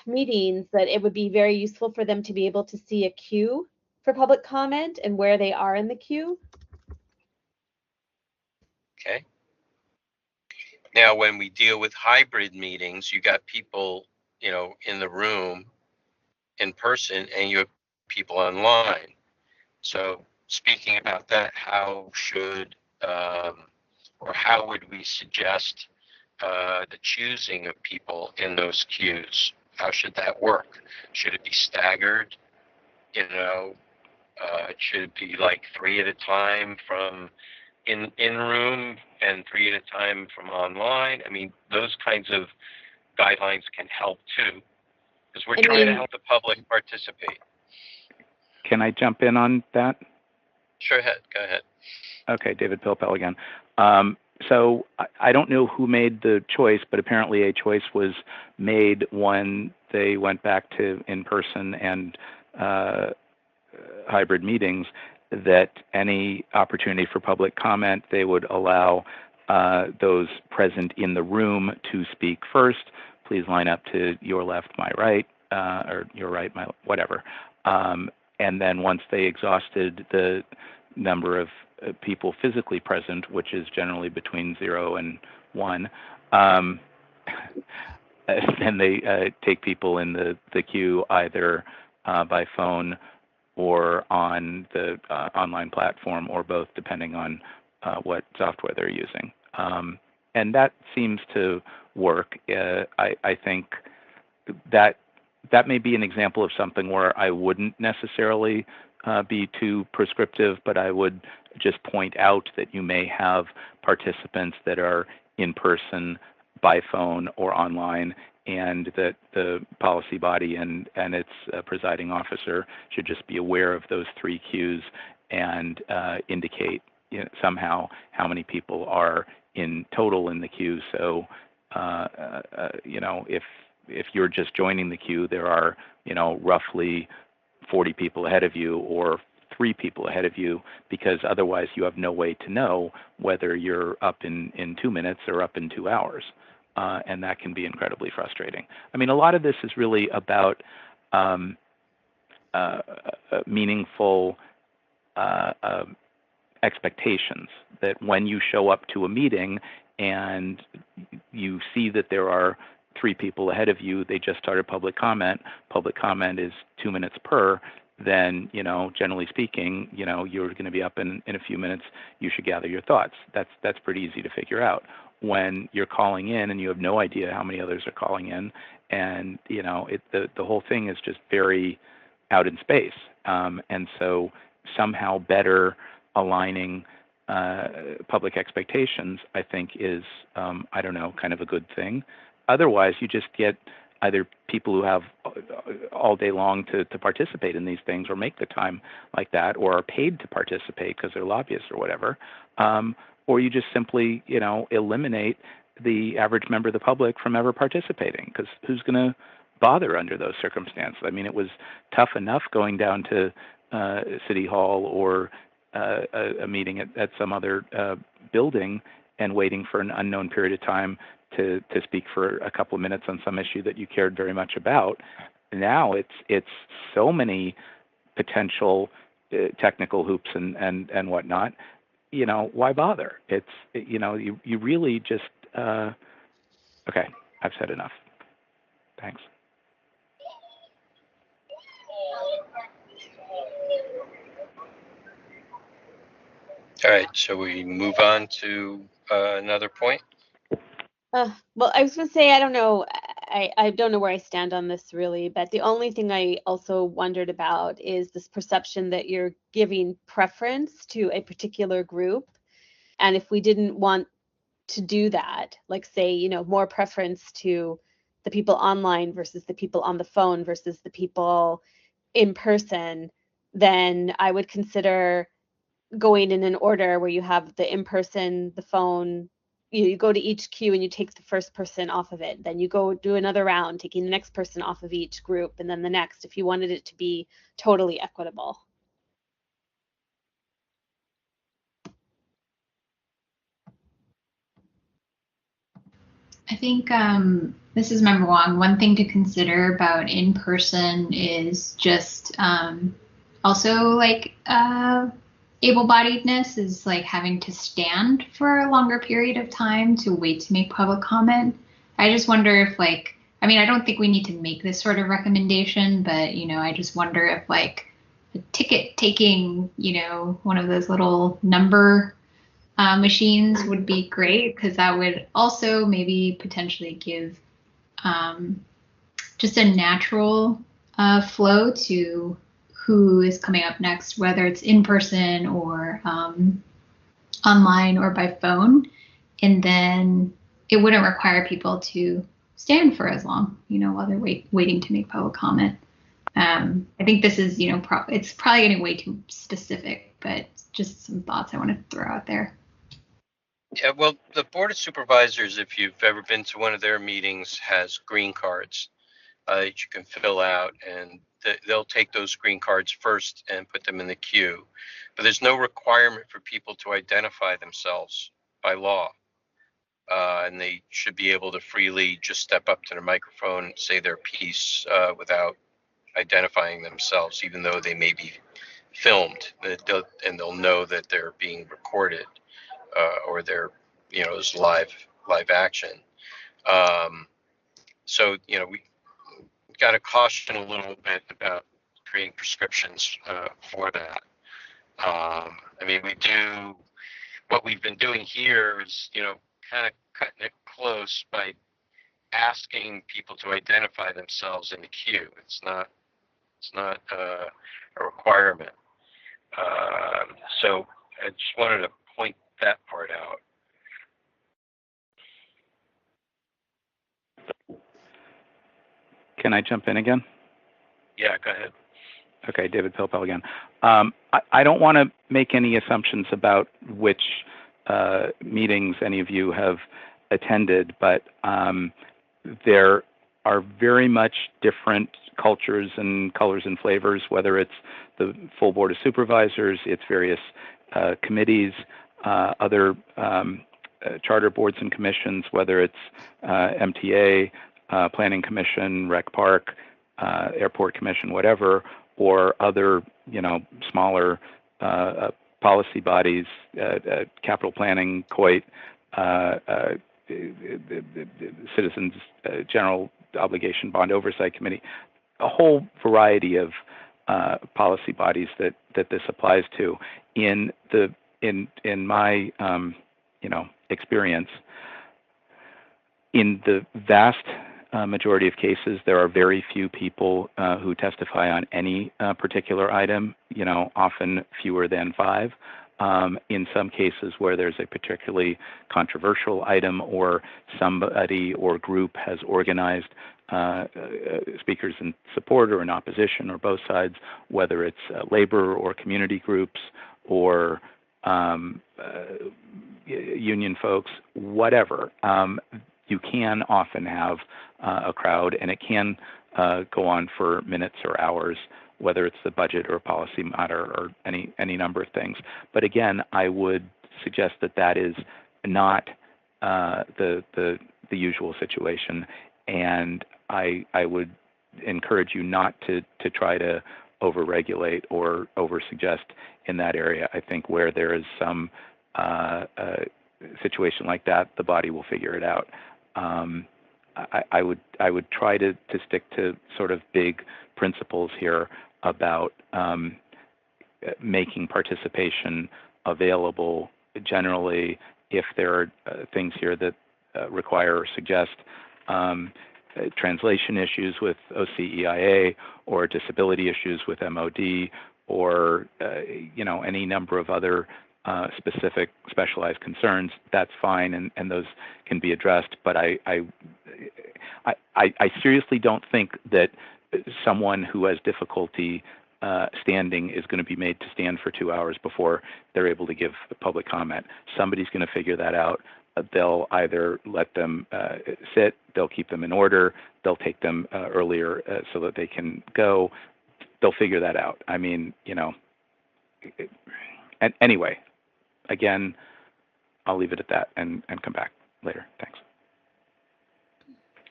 meetings, that it would be very useful for them to be able to see a queue for public comment and where they are in the queue. Okay. Now, when we deal with hybrid meetings, you got people, in the room in person, and you have people online. So speaking about that, how should or how would we suggest the choosing of people in those queues? How should that work? Should it be staggered? Should it be like 3 at a time from in room and 3 at a time from online? I mean, those kinds of guidelines can help too, because we're trying to help the public participate. can I jump in on that? Sure, go ahead. Okay, David Pilpel again. So I don't know who made the choice, but apparently a choice was made when they went back to in-person and hybrid meetings, that any opportunity for public comment, they would allow those present in the room to speak first. Please line up to your left, my right, or your right, my whatever. And then once they exhausted the number of people physically present, which is generally between 0 and 1, then they take people in the queue either by phone or on the online platform, or both, depending on what software they're using. And that seems to work. I think that may be an example of something where I wouldn't necessarily be too prescriptive, but I would just point out that you may have participants that are in person, by phone, or online, and that the policy body and its presiding officer should just be aware of those 3 queues and indicate somehow how many people are in total in the queue. So if you're just joining the queue, there are roughly 40 people ahead of you, or 3 people ahead of you, because otherwise you have no way to know whether you're up in 2 minutes or up in 2 hours. And that can be incredibly frustrating. I mean, a lot of this is really about meaningful expectations, that when you show up to a meeting and you see that there are 3 people ahead of you, they just started public comment. Public comment is 2 minutes per. Then, generally speaking, you're going to be up in a few minutes. You should gather your thoughts. That's pretty easy to figure out. When you're calling in and you have no idea how many others are calling in, and the whole thing is just very out in space. And so somehow better aligning public expectations, I think, is kind of a good thing. Otherwise, you just get either people who have all day long to participate in these things, or make the time like that, or are paid to participate because they're lobbyists or whatever, or you just simply, eliminate the average member of the public from ever participating, because who's going to bother under those circumstances? I mean, it was tough enough going down to City Hall or a meeting at some other building and waiting for an unknown period of time to speak for a couple of minutes on some issue that you cared very much about. Now it's so many potential technical hoops and whatnot. Why bother? It's you really just okay. I've said enough. Thanks. All right, shall we move on to another point? Well, I was going to say, I don't know. I don't know where I stand on this really, but the only thing I also wondered about is this perception that you're giving preference to a particular group. And if we didn't want to do that, like say, more preference to the people online versus the people on the phone versus the people in person, then I would consider going in an order where you have the in-person, the phone, you go to each queue and you take the first person off of it. Then you go do another round, taking the next person off of each group, and then the next, if you wanted it to be totally equitable. I think this is Member Wong. One thing to consider about in-person is just also like able-bodiedness is like having to stand for a longer period of time to wait to make public comment. I just wonder if I don't think we need to make this sort of recommendation, but I just wonder if like a ticket taking, one of those little number machines would be great, because that would also maybe potentially give just a natural flow to who is coming up next, whether it's in person or online or by phone. And then it wouldn't require people to stand for as long, while they're waiting to make public comment. I think this is, it's probably getting way too specific, but just some thoughts I want to throw out there. Yeah, well, the Board of Supervisors, if you've ever been to one of their meetings, has green cards that you can fill out, and they'll take those green cards first and put them in the queue. But there's no requirement for people to identify themselves by law. And they should be able to freely just step up to the microphone and say their piece without identifying themselves, even though they may be filmed, and they'll know that they're being recorded or they're, it's live action. So, we got to caution a little bit about creating prescriptions for that. I mean, what we've been doing here is, kind of cutting it close by asking people to identify themselves in the queue. It's not a requirement. So I just wanted to point that part out. Can I jump in again? Yeah, go ahead. Okay, David Pilpel again. I don't want to make any assumptions about which meetings any of you have attended, but there are very much different cultures and colors and flavors, whether it's the full Board of Supervisors, its various committees, other charter boards and commissions, whether it's MTA, Planning Commission, Rec Park, Airport Commission, whatever, or other, smaller policy bodies, capital planning, COIT, Citizens General Obligation Bond Oversight Committee, a whole variety of policy bodies that this applies to. In my experience, in the vast majority of cases, there are very few people who testify on any particular item, often fewer than 5. In some cases where there's a particularly controversial item or somebody or group has organized speakers in support or in opposition or both sides, whether it's labor or community groups or union folks, whatever. You can often have a crowd, and it can go on for minutes or hours, whether it's the budget or policy matter or any number of things. But again, I would suggest that is not the usual situation, and I would encourage you not to try to overregulate or oversuggest in that area. I think where there is some situation like that, the body will figure it out. I would try to stick to sort of big principles here about making participation available generally. If there are things here that require or suggest translation issues with OCEIA or disability issues with MOD or any number of other specialized concerns, that's fine, and those can be addressed. But I seriously don't think that someone who has difficulty standing is going to be made to stand for 2 hours before they're able to give public comment. Somebody's going to figure that out. They'll either let them sit, they'll keep them in order, they'll take them earlier so that they can go. They'll figure that out. I mean, and anyway, again, I'll leave it at that and come back later. Thanks.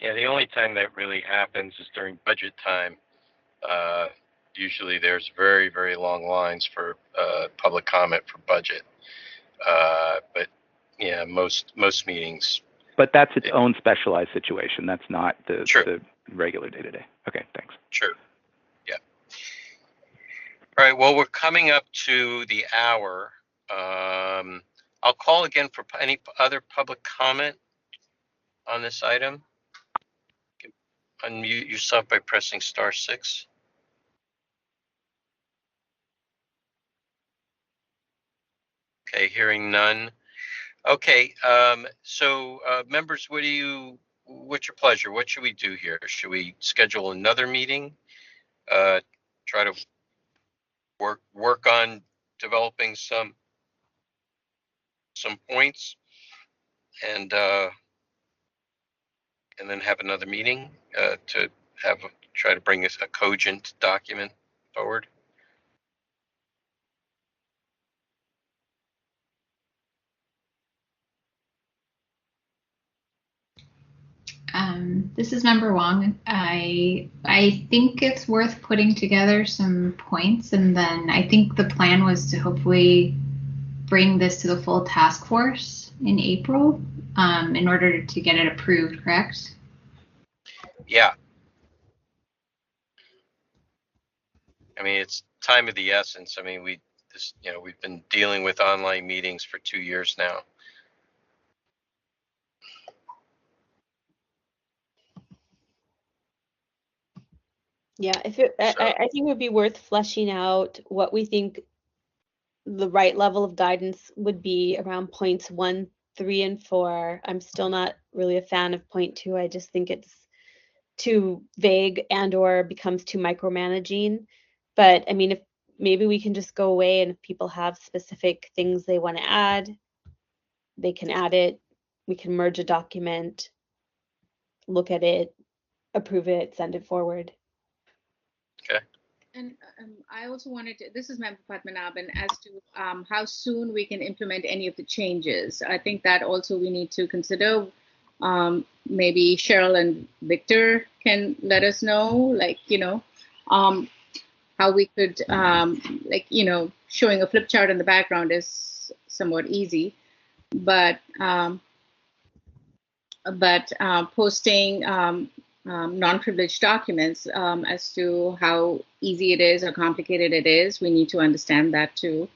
Yeah, the only time that really happens is during budget time. Usually there's very, very long lines for public comment for budget. But yeah, most meetings. But that's its own specialized situation. That's not the regular day-to-day. Okay, thanks. True. Yeah. All right, well, we're coming up to the hour. I'll call again for any other public comment on this item. You can unmute yourself by pressing *6. Okay, hearing none. Okay, so members, what's your pleasure? What should we do here? Should we schedule another meeting try to work on developing some points, and then have another meeting to try to bring a cogent document forward. This is Member Wong. I think it's worth putting together some points, and then I think the plan was to hopefully bring this to the full task force in April in order to get it approved, correct? Yeah. I mean, it's time of the essence. I mean, we've been dealing with online meetings for 2 years now. Yeah, I think it would be worth fleshing out what we think the right level of guidance would be around points 1, 3, and 4. I'm still not really a fan of point 2. I just think it's too vague and/or becomes too micromanaging. But I mean, if maybe we can just go away, and if people have specific things they want to add, they can add it. We can merge a document, look at it, approve it, send it forward. Okay. And I also wanted to, this is Member Padmanabhan, as to how soon we can implement any of the changes. I think that also we need to consider. Maybe Cheryl and Victor can let us know, like, how we could, showing a flip chart in the background is somewhat easy, but posting non-privileged documents, as to how easy it is or complicated it is, we need to understand that too.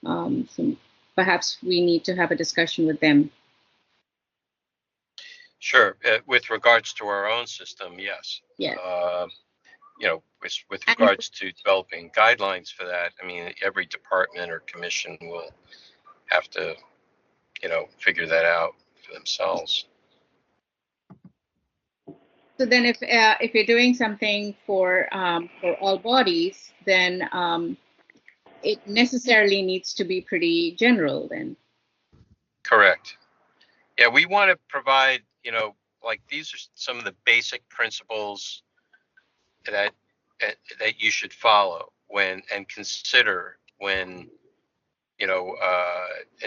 So perhaps we need to have a discussion with them. Sure. With regards to our own system, yes. Yeah. With regards to developing guidelines for that, I mean, every department or commission will have to, figure that out for themselves. So then, if you're doing something for all bodies, then it necessarily needs to be pretty general. Then. Correct. Yeah, we want to provide, like, these are some of the basic principles that you should follow and consider when,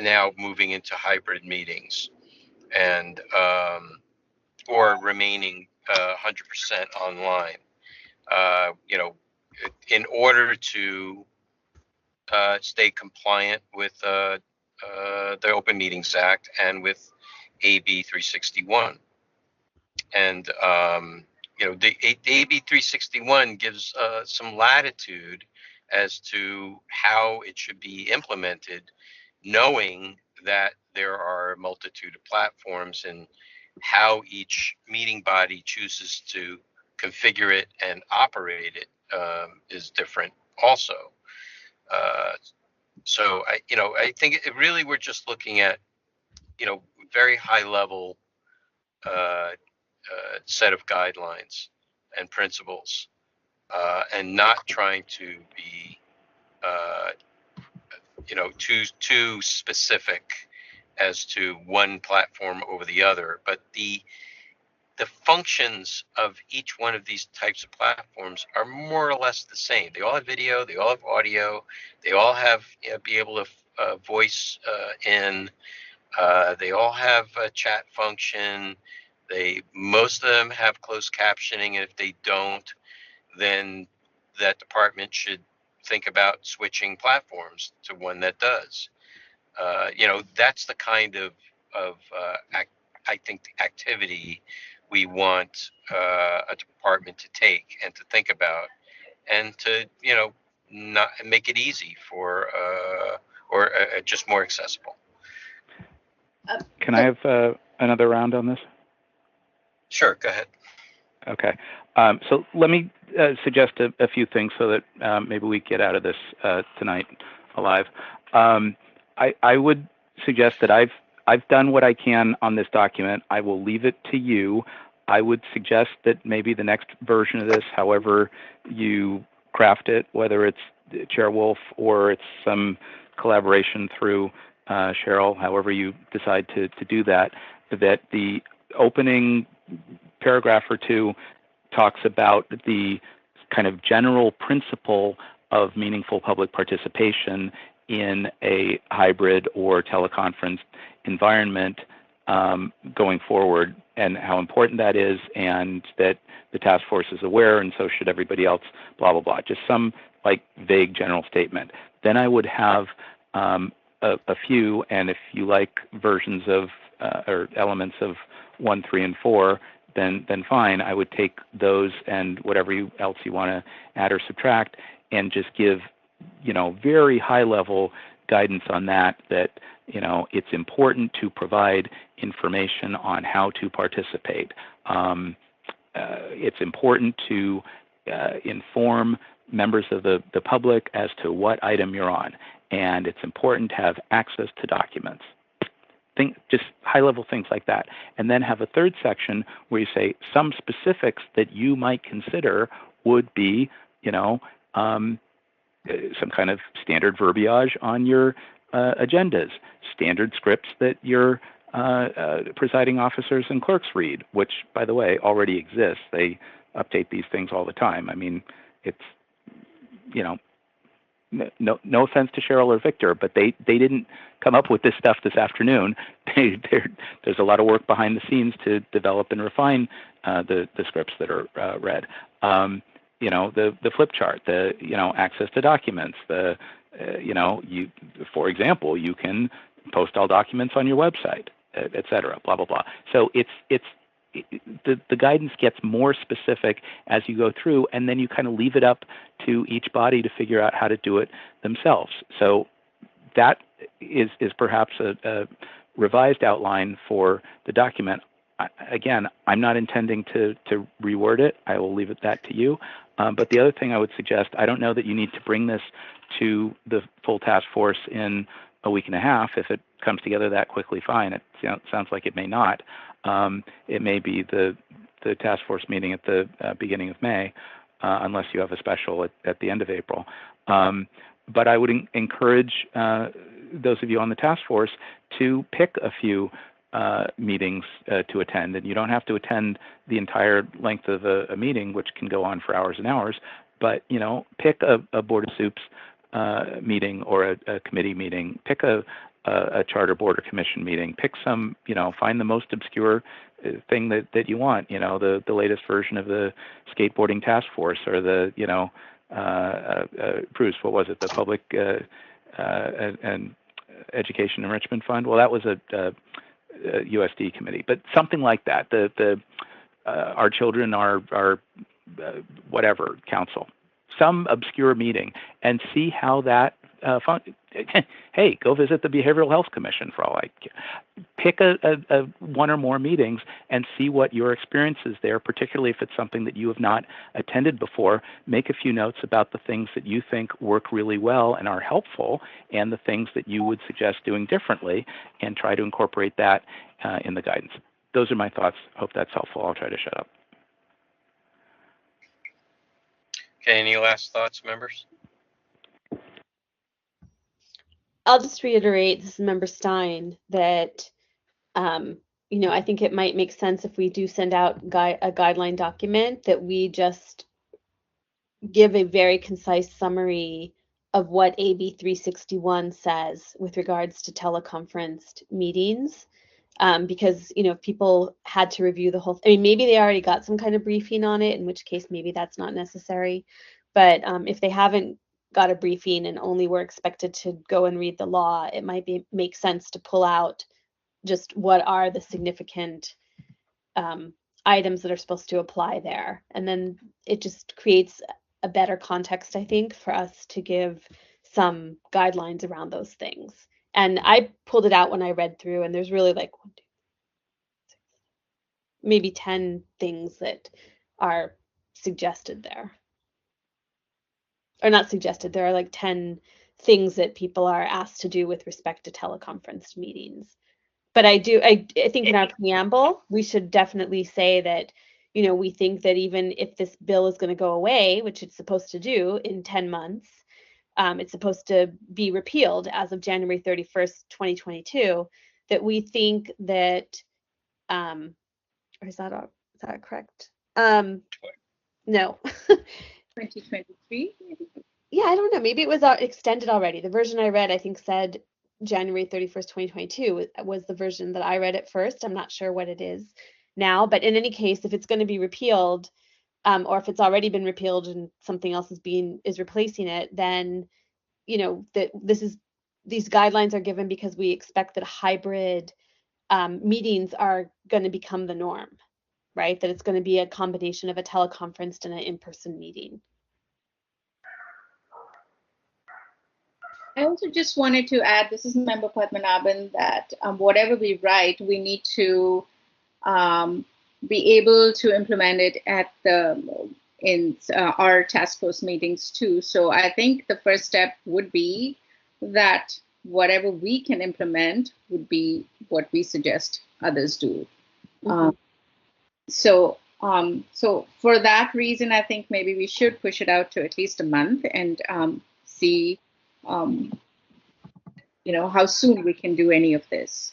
now moving into hybrid meetings and or remaining 100% online. In order to stay compliant with the Open Meetings Act and with AB 361. And the AB 361 gives some latitude as to how it should be implemented, knowing that there are a multitude of platforms and how each meeting body chooses to configure it and operate it is different also. So I think it really, we're just looking at, very high level set of guidelines and principles, and not trying to be, too specific as to one platform over the other. But the functions of each one of these types of platforms are more or less the same. They all have video, they all have audio, they all have, be able to voice in. They all have a chat function. Most of them have closed captioning, and if they don't, then that department should think about switching platforms to one that does. That's the kind of I think the activity we want a department to take and to think about, and to not make it easy for or just more accessible. Can I have another round on this? Sure, go ahead. Okay. So let me suggest a few things so that maybe we get out of this tonight alive. I would suggest that I've done what I can on this document. I will leave it to you. I would suggest that maybe the next version of this, however you craft it, whether it's Chair Wolf or it's some collaboration through Cheryl, however you decide to do that, that the opening paragraph or two talks about the kind of general principle of meaningful public participation in a hybrid or teleconference environment going forward, and how important that is, and that the task force is aware, and so should everybody else, blah, blah, blah. Just some like vague general statement. Then I would have a few, and if you like versions of or elements of 1, 3, and 4, then fine. I would take those and whatever else you want to add or subtract, and just give, very high level guidance on that. It's important to provide information on how to participate. It's important to inform members of the public as to what item you're on, and it's important to have access to documents. Just high-level things like that. And then have a third section where you say some specifics that you might consider would be, some kind of standard verbiage on your agendas, standard scripts that your presiding officers and clerks read, which, by the way, already exists. They update these things all the time. I mean, it's, no offense to Cheryl or Victor, but they didn't come up with this stuff this afternoon. There's a lot of work behind the scenes to develop and refine the scripts that are read. The flip chart, access to documents, for example, you can post all documents on your website, et cetera, blah, blah, blah. So the guidance gets more specific as you go through, and then you kind of leave it up to each body to figure out how to do it themselves. So that is perhaps a revised outline for the document. Again, I'm not intending to reword it. I will leave that to you. But the other thing I would suggest, I don't know that you need to bring this to the full task force in a week and a half. If it comes together that quickly, fine. It sounds like it may not. It may be the task force meeting at the beginning of May, unless you have a special at the end of April. But I would encourage those of you on the task force to pick a few meetings to attend. And you don't have to attend the entire length of a meeting, which can go on for hours and hours, but pick a Board of Soups meeting or a committee meeting. Pick a charter board or commission meeting. Pick some, find the most obscure thing that you want, the latest version of the skateboarding task force, or the, Bruce, what was it? The Public and Education Enrichment Fund. Well, that was a USD committee, but something like that. Our Children are whatever council, some obscure meeting, and see how that hey, go visit the Behavioral Health Commission for all I care. Pick a one or more meetings and see what your experience is there, particularly if it's something that you have not attended before. Make a few notes about the things that you think work really well and are helpful, and the things that you would suggest doing differently, and try to incorporate that in the guidance. Those are my thoughts. Hope that's helpful. I'll try to shut up. Okay, any last thoughts, members? I'll just reiterate, this is Member Stein, that I think it might make sense if we do send out a guideline document, that we just give a very concise summary of what AB 361 says with regards to teleconferenced meetings. Because, if people had to review the whole, maybe they already got some kind of briefing on it, in which case maybe that's not necessary. But if they haven't got a briefing and only were expected to go and read the law, it might make sense to pull out just what are the significant items that are supposed to apply there. And then it just creates a better context, I think, for us to give some guidelines around those things. And I pulled it out when I read through, and there's really like 1, 2, 3, 6, maybe 10 things that are suggested there. Or not suggested, there are like 10 things that people are asked to do with respect to teleconference meetings. But I think in our preamble, we should definitely say that, you know, we think that even if this bill is going to go away, which it's supposed to do in 10 months, it's supposed to be repealed as of January 31st, 2022, that we think that, or is that correct? No. 2023, maybe? Yeah, I don't know. Maybe it was extended already. The version I read, I think, said January 31st, 2022 was the version that I read at first. I'm not sure what it is now, but in any case, if it's going to be repealed, or if it's already been repealed and something else is replacing it, then, you know, that these guidelines are given because we expect that hybrid meetings are going to become the norm, right? That it's going to be a combination of a teleconference and an in-person meeting. I also just wanted to add, this is Member Padmanabhan, that whatever we write, we need to be able to implement it in our task force meetings too. So I think the first step would be that whatever we can implement would be what we suggest others do. Mm-hmm. So for that reason, I think maybe we should push it out to at least a month and see, you know, how soon we can do any of this.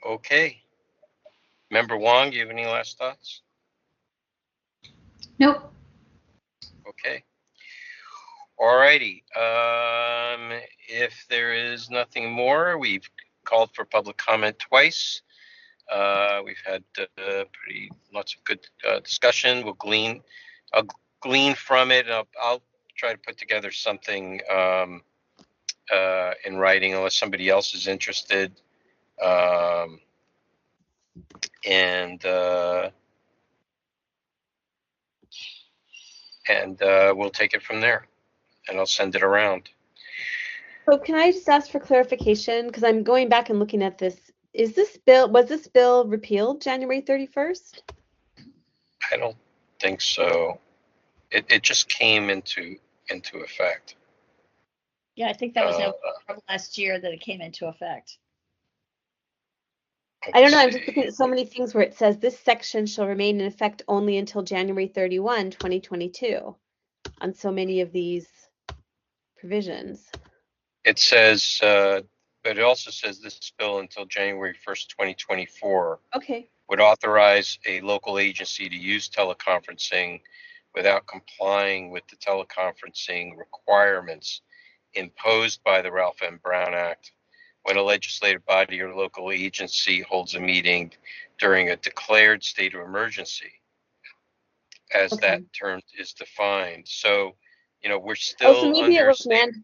Okay. Member Wong, do you have any last thoughts? Nope. Okay. All righty. If there is nothing more, we've called for public comment twice. We've had lots of good discussion. I'll glean from it. I'll try to put together something in writing, unless somebody else is interested. And we'll take it from there, and I'll send it around. So can I just ask for clarification? Because I'm going back and looking at this. Was this bill repealed January 31st? I don't think so. It just came into effect. Yeah, I think that was November last year that it came into effect. I don't know. I'm just looking at so many things where it says this section shall remain in effect only until January 31, 2022 on so many of these provisions. It says, but it also says this bill until January 1st, 2024 Okay. would authorize a local agency to use teleconferencing without complying with the teleconferencing requirements imposed by the Ralph M. Brown Act when a legislative body or local agency holds a meeting during a declared state of emergency, as that term is defined. So, you know, we're still maybe under it was state.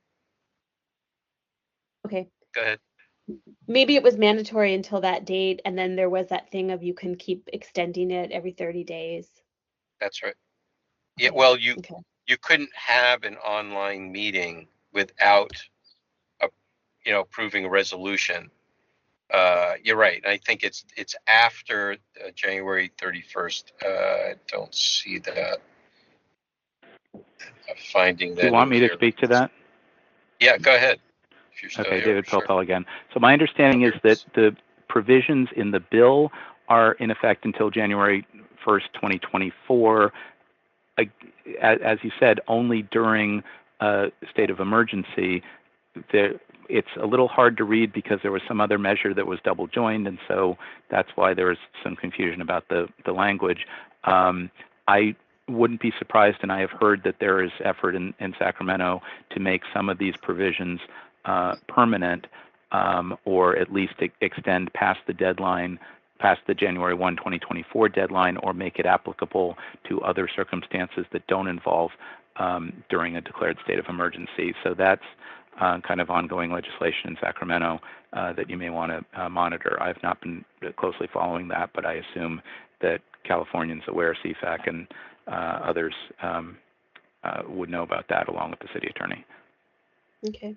Okay. Go ahead. Maybe it was mandatory until that date, and then there was that thing of you can keep extending it every 30 days. That's right. Yeah, well, you Okay. you couldn't have an online meeting without approving a resolution. You're right. I think it's after January 31st. I don't see that. Finding that. Do you want me to speak to that? Yeah, go ahead. If you're still Okay, here, David sure. Pilpel again. So my understanding is that the provisions in the bill are in effect until January 1st, 2024. As you said, only during a state of emergency. It's a little hard to read because there was some other measure that was double joined, and so that's why there was some confusion about the language. I wouldn't be surprised, and I have heard that there is effort in Sacramento to make some of these provisions permanent, or at least extend past the deadline, past the January 1, 2024 deadline, or make it applicable to other circumstances that don't involve during a declared state of emergency. So that's kind of ongoing legislation in Sacramento that you may want to monitor. I've not been closely following that, but I assume that Californians aware of CFAC and others would know about that along with the city attorney. Okay.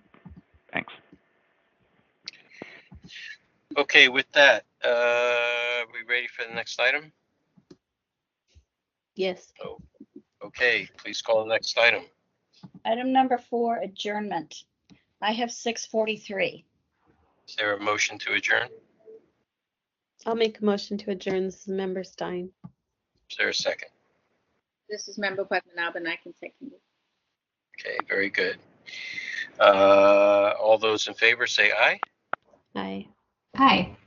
Thanks. Okay, with that, we ready for the next item? Yes. Oh, okay, please call the next item. Item number 4, adjournment. I have 6:43. Is there a motion to adjourn? I'll make a motion to adjourn. This is Member Stein. Is there a second? This is Member Padmanabhan. I can second it. Okay, very good. All those in favor say aye. Aye. Hi.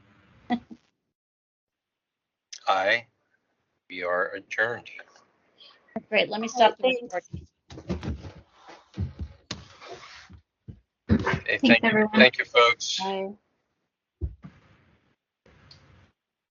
Aye. We are adjourned. Great. Let me stop the Thanks. recording. Okay, Thanks, everyone. thank you, folks. Aye.